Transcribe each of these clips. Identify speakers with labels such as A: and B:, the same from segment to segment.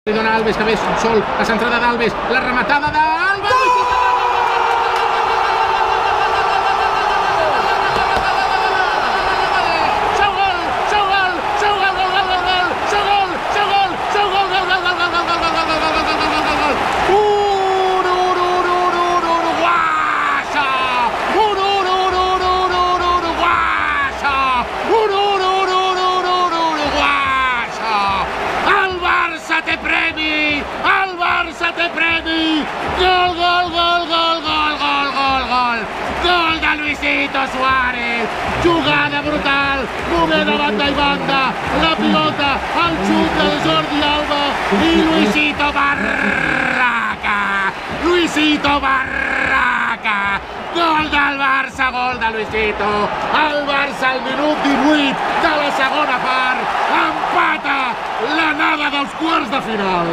A: Li dona Alves, que ve sol, la centrada d'Alves, la rematada d'Alves! El Barça té premi! Gol, gol, gol, gol, gol, gol, gol, gol! Gol de Luisito Suárez! Jugada brutal, moment a banda i banda, la pilota, el xut de Jordi Alba i Luisito Barraca! Luisito Barraca! Gol del Barça, gol de Luisito! El Barça al minut 18 de la segona part empata l'anada dels quarts de final.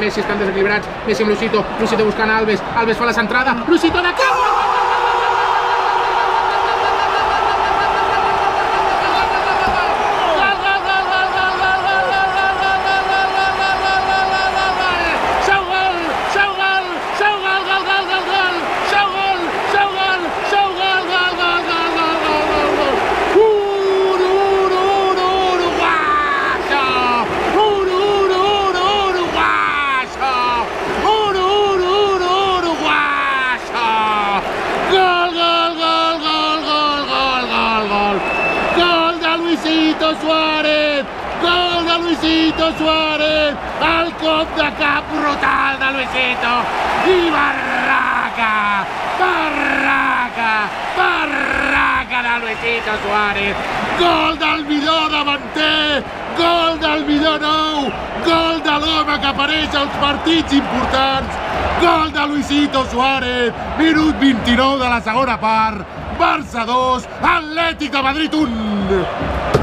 A: Messi estan desequilibrats, Messi amb Luisito, Luisito buscant Alves, Alves fa la centrada, Luisito de cap! Luisito Suárez! Gol de Luisito Suárez! El cop de cap brutal de Luisito! I Barraca! Barraca! Barraca de Luisito Suárez! Gol del millor davanter! Gol del millor nou! Gol de l'home que apareix als partits importants! Gol de Luisito Suárez! Minut 29 de la segona part! Barça 2, Atlètic de Madrid 1!